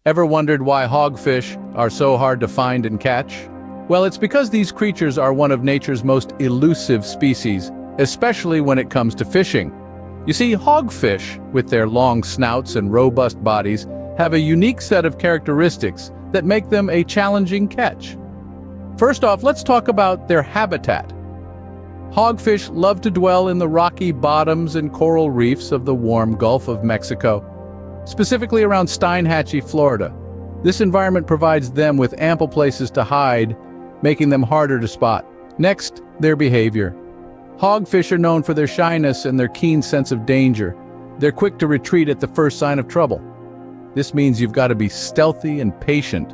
Ever wondered why hogfish are so hard to find and catch? Well, it's because these creatures are one of nature's most elusive species, especially when it comes to fishing. You see, hogfish, with their long snouts and robust bodies, have a unique set of characteristics that make them a challenging catch. First off, let's talk about their habitat. Hogfish love to dwell in the rocky bottoms and coral reefs of the warm Gulf of Mexico, specifically around Steinhatchee, Florida. This environment provides them with ample places to hide, making them harder to spot. Next, their behavior. Hogfish are known for their shyness and their keen sense of danger. They're quick to retreat at the first sign of trouble. This means you've got to be stealthy and patient,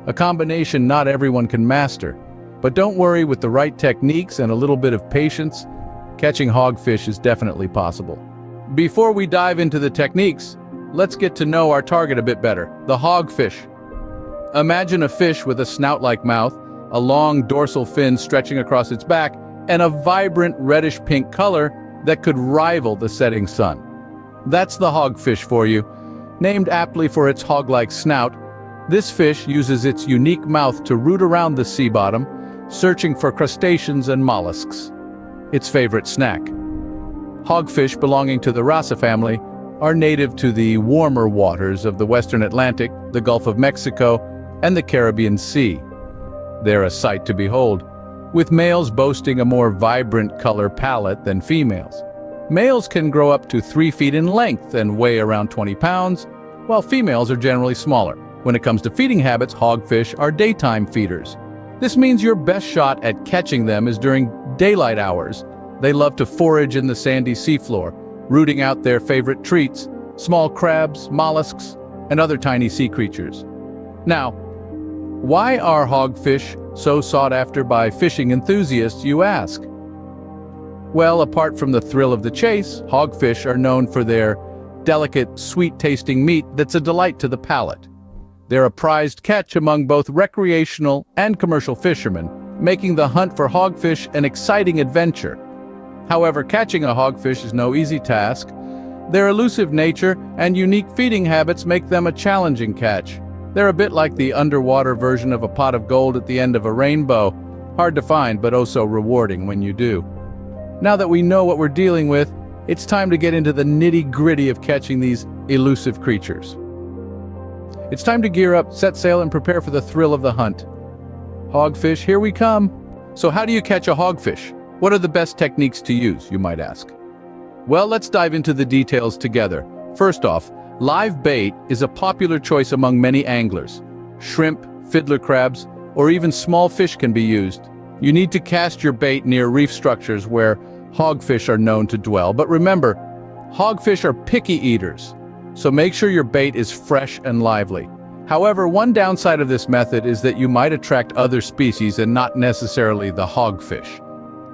a combination not everyone can master. But don't worry, with the right techniques and a little bit of patience, catching hogfish is definitely possible. Before we dive into the techniques, let's get to know our target a bit better, the hogfish. Imagine a fish with a snout-like mouth, a long dorsal fin stretching across its back, and a vibrant reddish-pink color that could rival the setting sun. That's the hogfish for you. Named aptly for its hog-like snout, this fish uses its unique mouth to root around the sea bottom, searching for crustaceans and mollusks. Its favorite snack. Hogfish belonging to the Rasa family are native to the warmer waters of the western Atlantic, the Gulf of Mexico, and the Caribbean Sea. They're a sight to behold, with males boasting a more vibrant color palette than females. Males can grow up to 3 feet in length and weigh around 20 pounds, while females are generally smaller. When it comes to feeding habits, hogfish are daytime feeders. This means your best shot at catching them is during daylight hours. They love to forage in the sandy seafloor, rooting out their favorite treats, small crabs, mollusks, and other tiny sea creatures. Now, why are hogfish so sought after by fishing enthusiasts, you ask? Well, apart from the thrill of the chase, hogfish are known for their delicate, sweet-tasting meat that's a delight to the palate. They're a prized catch among both recreational and commercial fishermen, making the hunt for hogfish an exciting adventure. However, catching a hogfish is no easy task. Their elusive nature and unique feeding habits make them a challenging catch. They're a bit like the underwater version of a pot of gold at the end of a rainbow. Hard to find, but oh so rewarding when you do. Now that we know what we're dealing with, it's time to get into the nitty-gritty of catching these elusive creatures. It's time to gear up, set sail, and prepare for the thrill of the hunt. Hogfish, here we come. So how do you catch a hogfish? What are the best techniques to use, you might ask? Well, let's dive into the details together. First off, live bait is a popular choice among many anglers. Shrimp, fiddler crabs, or even small fish can be used. You need to cast your bait near reef structures where hogfish are known to dwell. But remember, hogfish are picky eaters, so make sure your bait is fresh and lively. However, one downside of this method is that you might attract other species and not necessarily the hogfish.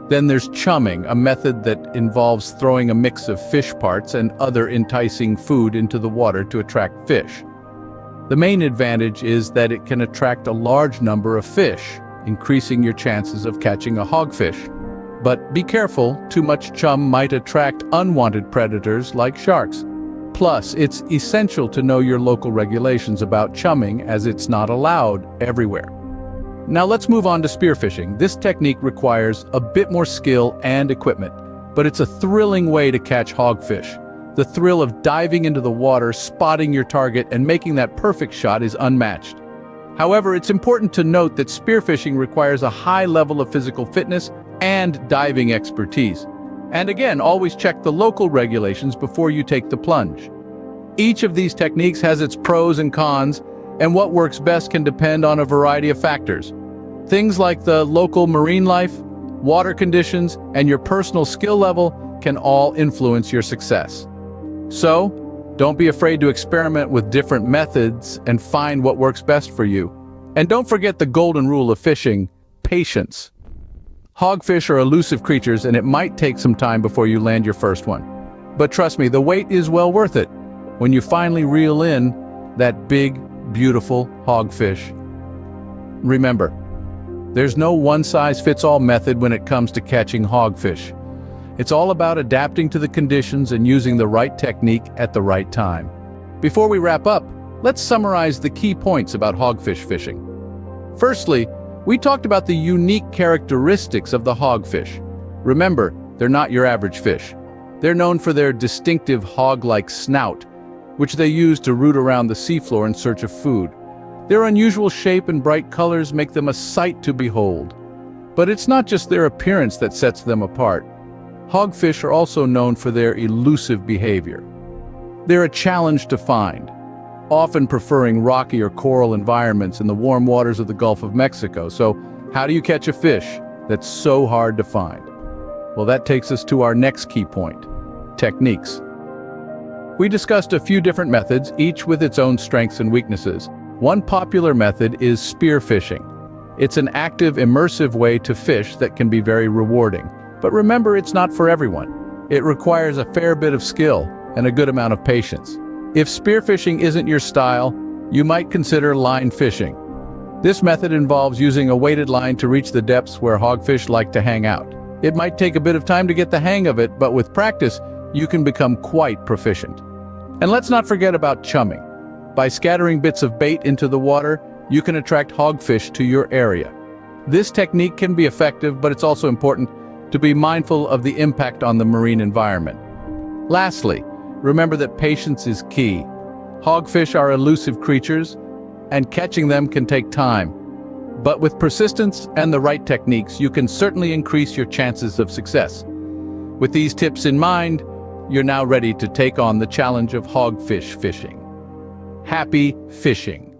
Then there's chumming, a method that involves throwing a mix of fish parts and other enticing food into the water to attract fish. The main advantage is that it can attract a large number of fish, increasing your chances of catching a hogfish. But be careful, too much chum might attract unwanted predators like sharks. Plus, it's essential to know your local regulations about chumming, as it's not allowed everywhere. Now let's move on to spearfishing. This technique requires a bit more skill and equipment, but it's a thrilling way to catch hogfish. The thrill of diving into the water, spotting your target, and making that perfect shot is unmatched. However, it's important to note that spearfishing requires a high level of physical fitness and diving expertise. And again, always check the local regulations before you take the plunge. Each of these techniques has its pros and cons, and what works best can depend on a variety of factors. Things like the local marine life, water conditions, and your personal skill level can all influence your success. So, don't be afraid to experiment with different methods and find what works best for you. And don't forget the golden rule of fishing: patience. Hogfish are elusive creatures, and it might take some time before you land your first one. But trust me, the wait is well worth it when you finally reel in that big, beautiful hogfish. Remember, there's no one-size-fits-all method when it comes to catching hogfish. It's all about adapting to the conditions and using the right technique at the right time. Before we wrap up, Let's summarize the key points about hogfish fishing. Firstly, we talked about the unique characteristics of the hogfish. Remember, they're not your average fish. They're known for their distinctive hog-like snout, which they use to root around the seafloor in search of food. Their unusual shape and bright colors make them a sight to behold. But it's not just their appearance that sets them apart. Hogfish are also known for their elusive behavior. They're a challenge to find, often preferring rocky or coral environments in the warm waters of the Gulf of Mexico. So, how do you catch a fish that's so hard to find? Well, that takes us to our next key point: techniques. We discussed a few different methods, each with its own strengths and weaknesses. One popular method is spearfishing. It's an active, immersive way to fish that can be very rewarding. But remember, it's not for everyone. It requires a fair bit of skill and a good amount of patience. If spearfishing isn't your style, you might consider line fishing. This method involves using a weighted line to reach the depths where hogfish like to hang out. It might take a bit of time to get the hang of it, but with practice, you can become quite proficient. And let's not forget about chumming. By scattering bits of bait into the water, you can attract hogfish to your area. This technique can be effective, but it's also important to be mindful of the impact on the marine environment. Lastly, remember that patience is key. Hogfish are elusive creatures, and catching them can take time. But with persistence and the right techniques, you can certainly increase your chances of success. With these tips in mind, you're now ready to take on the challenge of hogfish fishing. Happy fishing!